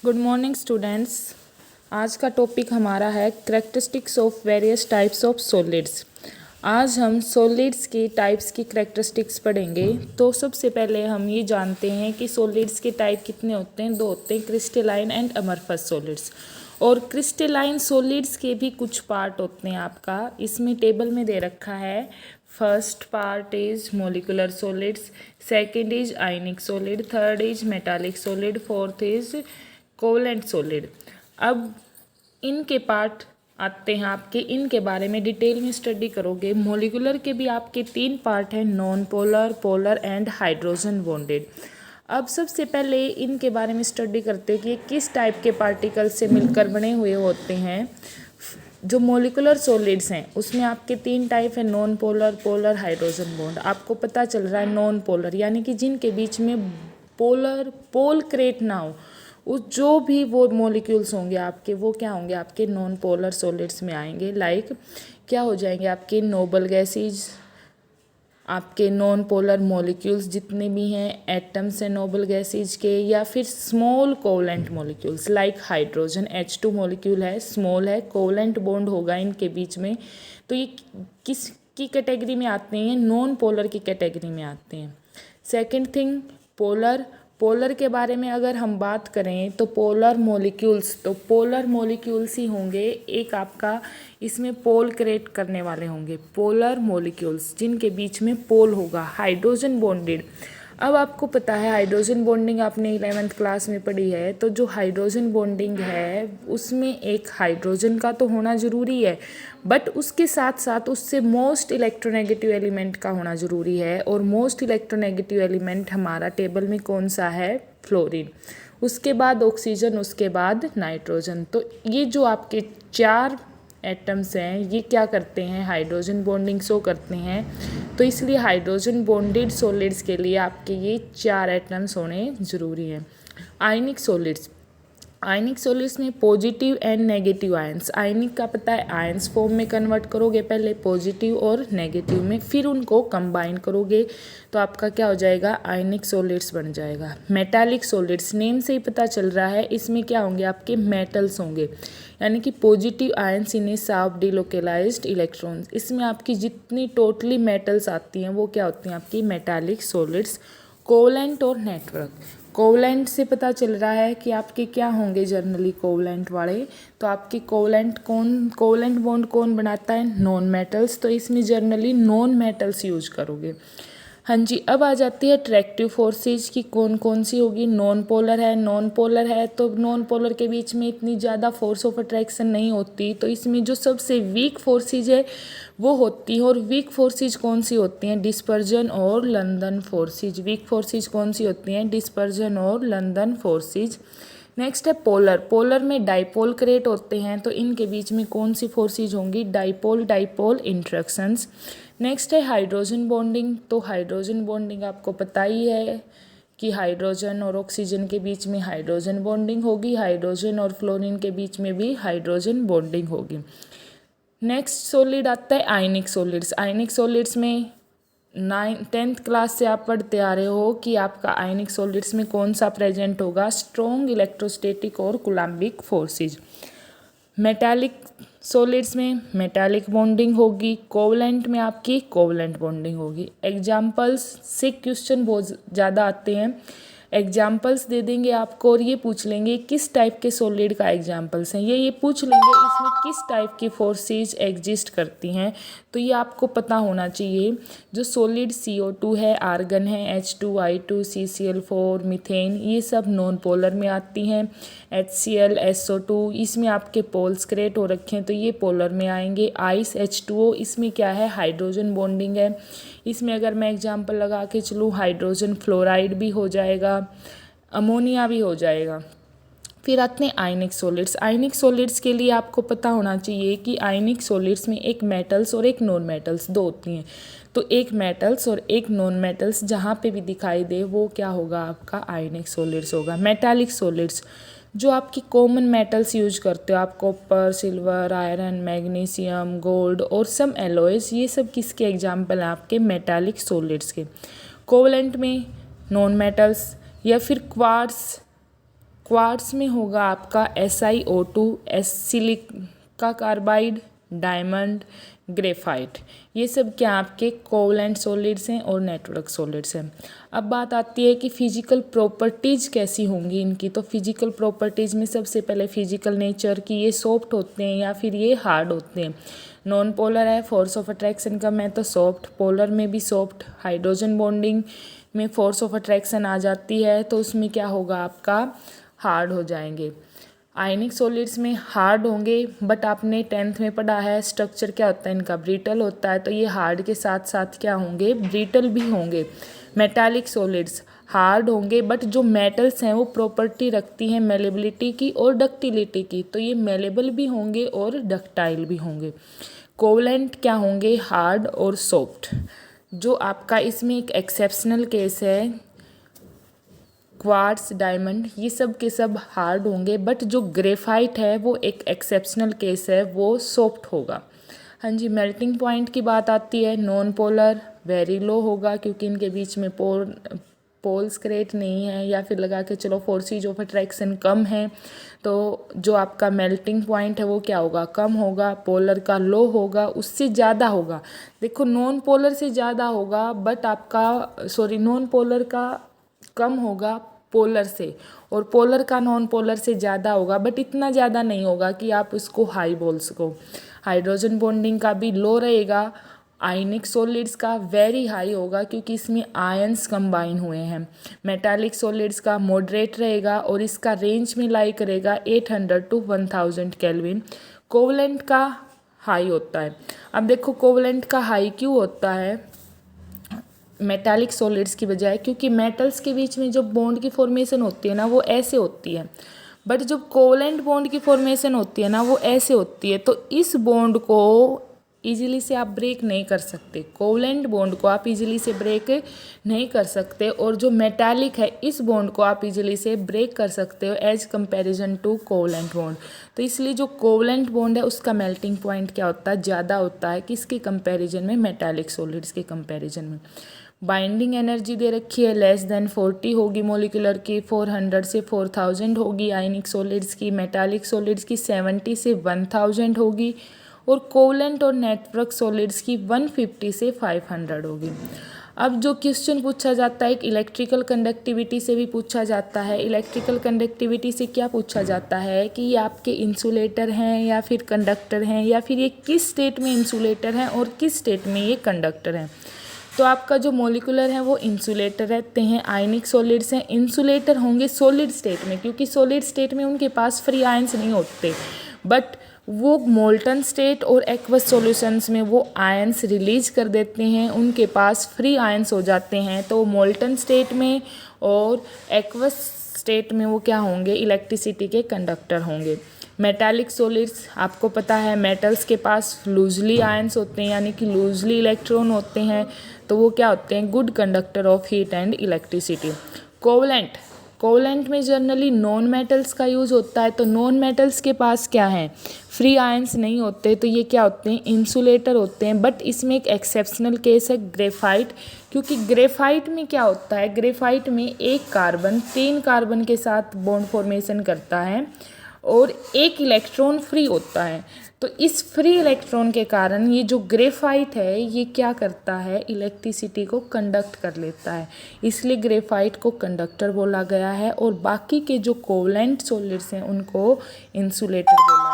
Good morning students. आज का topic हमारा है characteristics of various types of solids. आज हम सॉलिड्स के टाइप्स की करेक्टरिस्टिक्स पढ़ेंगे। तो सबसे पहले हम ये जानते हैं कि सॉलिड्स के टाइप कितने होते हैं। दो होते हैं, क्रिस्टलाइन एंड अमरफस सॉलिड्स। और क्रिस्टलाइन सॉलिड्स के भी कुछ पार्ट होते हैं आपका इसमें टेबल में दे रखा है। First part is molecular solids, second is ionic solid, third is metallic solid, fourth is covalent solid. अब इनके पार्ट आते हैं आपके, इनके बारे में डिटेल में स्टडी करोगे। मोलिकुलर के भी आपके तीन पार्ट हैं, non polar, polar and hydrogen bonded. अब सबसे पहले इनके बारे में स्टडी करते हैं कि किस टाइप के पार्टिकल से मिलकर बने हुए होते हैं। जो मोलिकुलर सॉलिड्स हैं उसमें आपके तीन टाइप है, non polar, polar, hydrogen bond. आपको पता चल रहा है नॉन पोलर यानी कि जिनके बीच में पोल क्रिएट ना हो, उस जो भी वो मॉलिक्यूल्स होंगे आपके, वो क्या होंगे, आपके नॉन पोलर सॉलिड्स में आएंगे। लाइक क्या हो जाएंगे आपके नोबल गैसेज, आपके नॉन पोलर मॉलिक्यूल्स जितने भी हैं, एटम्स हैं नोबल गैसेज के, या फिर small covalent molecules like hydrogen H2 molecule है, स्मॉल है, कोवलेंट बॉन्ड होगा इनके बीच में। तो ये किस की कैटेगरी में आते हैं, नॉन पोलर की कैटेगरी में आते हैं। सेकेंड थिंग, पोलर के बारे में अगर हम बात करें तो पोलर मॉलिक्यूल्स ही होंगे। एक आपका इसमें पोल क्रिएट करने वाले होंगे, पोलर मॉलिक्यूल्स जिनके बीच में पोल होगा, हाइड्रोजन बॉन्डेड। अब आपको पता है हाइड्रोजन बॉन्डिंग आपने 11th क्लास में पढ़ी है। तो जो हाइड्रोजन बॉन्डिंग है उसमें एक हाइड्रोजन का तो होना ज़रूरी है, बट उसके साथ साथ उससे मोस्ट इलेक्ट्रोनेगेटिव एलिमेंट का होना ज़रूरी है। और मोस्ट इलेक्ट्रोनेगेटिव एलिमेंट हमारा टेबल में कौन सा है, फ्लोरीन। उसके बाद ऑक्सीजन, उसके बाद नाइट्रोजन। तो ये जो आपके चार एटम्स हैं ये क्या करते हैं, हाइड्रोजन बॉन्डिंग शो करते हैं। तो इसलिए हाइड्रोजन बॉन्डेड सॉलिड्स के लिए आपके ये चार एटम्स होने ज़रूरी हैं। आयनिक सॉलिड्स में पॉजिटिव एंड नेगेटिव आयंस। आयनिक का पता है आयंस फॉर्म में कन्वर्ट करोगे पहले, पॉजिटिव और नेगेटिव में, फिर उनको कंबाइन करोगे तो आपका क्या हो जाएगा, आयनिक सॉलिड्स बन जाएगा। मेटालिक सॉलिड्स, नेम से ही पता चल रहा है इसमें क्या होंगे, आपके मेटल्स होंगे, यानी कि positive ions in a sharp delocalized electrons. इसमें आपकी जितनी टोटली मेटल्स आती हैं वो क्या होती हैं, आपकी मेटालिक सॉलिड्स। कोवलेंट और नेटवर्क, कोवलेंट से पता चल रहा है कि आपके क्या होंगे जनरली कोवलेंट वाले। तो आपके कोवलेंट बॉन्ड कौन बनाता है, नॉन मेटल्स। तो इसमें जनरली नॉन मेटल्स यूज करोगे। हाँ जी, अब आ जाती है अट्रैक्टिव फोर्सेज की कौन कौन सी होगी। नॉन पोलर है तो नॉन पोलर के बीच में इतनी ज़्यादा फोर्स ऑफ अट्रैक्शन नहीं होती। तो इसमें जो सबसे वीक फोर्सेज है वो होती है। और वीक फोर्सेज कौन सी होती हैं, डिस्पर्जन और लंदन फोर्सेज। वीक फोर्सेज कौन सी होती हैं, डिस्पर्जन और लंदन फोर्सेज। नेक्स्ट है पोलर में डाइपोल क्रिएट होते हैं। तो इनके बीच में कौन सी फोर्सेज होंगी, डाइपोल इंट्रैक्शंस। नेक्स्ट है हाइड्रोजन बॉन्डिंग। तो हाइड्रोजन बॉन्डिंग आपको पता ही है कि हाइड्रोजन और ऑक्सीजन के बीच में हाइड्रोजन बॉन्डिंग होगी, हाइड्रोजन और फ्लोरीन के बीच में भी हाइड्रोजन बॉन्डिंग होगी। नेक्स्ट सॉलिड आता है आयनिक सॉलिड्स में 10th क्लास से आप पढ़ते आ रहे हो कि आपका आयनिक सॉलिड्स में कौन सा प्रेजेंट होगा, स्ट्रॉन्ग इलेक्ट्रोस्टैटिक और कूलम्बिक फोर्सेज। मेटालिक सॉलिड्स में मेटालिक बॉन्डिंग होगी, कोवलेंट में आपकी कोवलेंट बॉन्डिंग होगी। एग्जाम्पल्स से क्वेश्चन बहुत ज़्यादा आते हैं, एग्जाम्पल्स दे देंगे आपको और ये पूछ लेंगे किस टाइप के सॉलिड का एग्जाम्पल्स हैं, ये पूछ लेंगे इसमें किस टाइप की फोर्सेज एग्जिस्ट करती हैं। तो ये आपको पता होना चाहिए। जो सॉलिड CO2 है, आर्गन है, H2I2, CCl4, मीथेन, ये सब नॉन पोलर में आती हैं। HCl, SO2, इसमें आपके पोल्स क्रिएट हो रखे हैं तो ये पोलर में आएंगे। आइस H2O, इसमें क्या है, हाइड्रोजन बॉन्डिंग है। इसमें अगर मैं एग्जांपल लगा के चलूँ, हाइड्रोजन फ्लोराइड भी हो जाएगा, अमोनिया भी हो जाएगा। फिर आते हैं आयनिक सॉलिड्स के लिए आपको पता होना चाहिए कि आयनिक सॉलिड्स में एक मेटल्स और एक नॉन मेटल्स दो होती हैं। तो एक मेटल्स और एक नॉन मेटल्स जहाँ पे भी दिखाई दे वो क्या होगा, आपका आयनिक सॉलिड्स होगा। मेटालिक सॉलिड्स, जो आपकी कॉमन मेटल्स यूज करते हो आप, copper, silver, iron, magnesium, gold और सम एलॉयज, ये सब किसके एग्जाम्पल हैं, आपके मेटालिक सॉलिड्स के। कोवलेंट में नॉन मेटल्स, या फिर क्वार्ट्स में होगा आपका SiO2, silica carbide, diamond, graphite. ये सब क्या आपके कोवलेंट सॉलिड्स हैं और नेटवर्क सॉलिड्स हैं। अब बात आती है कि फिजिकल प्रॉपर्टीज़ कैसी होंगी इनकी। तो फिजिकल प्रॉपर्टीज़ में सबसे पहले फिजिकल नेचर की, ये सॉफ्ट होते हैं या फिर ये हार्ड होते हैं। नॉन पोलर है, फोर्स ऑफ अट्रैक्शन कम है तो सॉफ्ट, पोलर में भी सॉफ्ट। हाइड्रोजन बॉन्डिंग में फोर्स ऑफ अट्रैक्शन आ जाती है तो उसमें क्या होगा आपका हार्ड हो जाएंगे। आयनिक सॉलिड्स में हार्ड होंगे, बट आपने 10th में पढ़ा है स्ट्रक्चर क्या होता है इनका, ब्रिटल होता है, तो ये हार्ड के साथ साथ क्या होंगे, ब्रिटल भी होंगे। मेटालिक सॉलिड्स हार्ड होंगे, बट जो मेटल्स हैं वो प्रॉपर्टी रखती हैं मेलेबिलिटी की और डक्टिलिटी की, तो ये मेलेबल भी होंगे और डक्टाइल भी होंगे। कोवलेंट क्या होंगे, हार्ड और सॉफ्ट। जो आपका इसमें एक एक्सेप्शनल केस है क्वार्ट्स, डायमंड, ये सब के सब हार्ड होंगे, बट जो ग्रेफाइट है वो एक एक्सेप्शनल केस है, वो सॉफ्ट होगा। हाँ जी, मेल्टिंग पॉइंट की बात आती है, नॉन पोलर वेरी लो होगा क्योंकि इनके बीच में पोल्स क्रिएट नहीं है, या फिर लगा के चलो फोर्सेज ऑफ अट्रैक्शन कम है, तो जो आपका मेल्टिंग पॉइंट है वो क्या होगा, कम होगा। पोलर का लो होगा, उससे ज़्यादा होगा। देखो नॉन पोलर से ज़्यादा होगा, बट आपका नॉन पोलर का कम होगा पोलर से, और पोलर का नॉन पोलर से ज़्यादा होगा, बट इतना ज़्यादा नहीं होगा कि आप उसको हाई बोल सको। हाइड्रोजन बॉन्डिंग का भी लो रहेगा। आयनिक सॉलिड्स का वेरी हाई होगा क्योंकि इसमें आयंस कंबाइन हुए हैं। मेटालिक सॉलिड्स का मॉडरेट रहेगा और इसका रेंज में लाई करेगा 800 to 1000 केल्विन। कोवलेंट का हाई होता है। अब देखो कोवलेंट का हाई क्यों होता है मेटालिक सॉलिड्स की बजाय, क्योंकि मेटल्स के बीच में जो बॉन्ड की फॉर्मेशन होती है ना वो ऐसे होती है, बट जब कोवलेंट बॉन्ड की फॉर्मेशन होती है ना वो ऐसे होती है, तो इस बॉन्ड को इजीली से आप ब्रेक नहीं कर सकते। कोवलेंट बॉन्ड को आप इजीली से ब्रेक नहीं कर सकते, और जो मेटालिक है इस बॉन्ड को आप इजीली से ब्रेक कर सकते हो as comparison to covalent bond. तो इसलिए जो कोवलेंट बॉन्ड है उसका मेल्टिंग पॉइंट क्या होता है, ज़्यादा होता है किसके कंपैरिजन में, मेटालिक सॉलिड्स के कंपैरिजन में। बाइंडिंग एनर्जी दे रखी है लेस देन 40 होगी मोलिकुलर की, 400 से 4000 होगी आयनिक सॉलिड्स की, मेटालिक सॉलिड्स की 70 से 1000 होगी, और कोवलेंट और नेटवर्क सॉलिड्स की 150 से 500 होगी। अब जो क्वेश्चन पूछा जाता है एक इलेक्ट्रिकल कंडक्टिविटी से भी पूछा जाता है। इलेक्ट्रिकल कंडक्टिविटी से क्या पूछा जाता है कि ये आपके इंसुलेटर हैं या फिर कंडक्टर हैं, या फिर ये किस स्टेट में इंसुलेटर हैं और किस स्टेट में ये कंडक्टर हैं। तो आपका जो मोलिकुलर है वो इंसुलेटर रहते हैं, आयनिक सॉलिड्स हैं इंसुलेटर होंगे सॉलिड स्टेट में, क्योंकि सॉलिड स्टेट में उनके पास फ्री आयंस नहीं होते, बट वो मोल्टन स्टेट और एक्वस सॉल्यूशंस में वो आयंस रिलीज कर देते हैं, उनके पास फ्री आयंस हो जाते हैं। तो मोल्टन स्टेट में और एक्वस स्टेट में वो क्या होंगे, इलेक्ट्रिसिटी के कंडक्टर होंगे। मेटालिक सॉलिड्स आपको पता है मेटल्स के पास लूजली आयंस होते हैं, यानी कि लूजली इलेक्ट्रॉन होते हैं, तो वो क्या होते हैं, good conductor of heat and electricity. Covalent में जनरली नॉन मेटल्स का यूज़ होता है, तो नॉन मेटल्स के पास क्या है, फ्री आयंस नहीं होते, तो ये क्या होते हैं, इंसुलेटर होते हैं। बट इसमें एक एक्सेप्शनल केस है ग्रेफाइट, क्योंकि ग्रेफाइट में क्या होता है, ग्रेफाइट में एक कार्बन 3 कार्बन के साथ बॉन्ड फॉर्मेशन करता है और एक इलेक्ट्रॉन फ्री होता है। तो इस फ्री इलेक्ट्रॉन के कारण ये जो ग्रेफाइट है ये क्या करता है, इलेक्ट्रिसिटी को कंडक्ट कर लेता है, इसलिए ग्रेफाइट को कंडक्टर बोला गया है, और बाकी के जो कोवलेंट सॉलिड्स हैं उनको इंसुलेटर बोला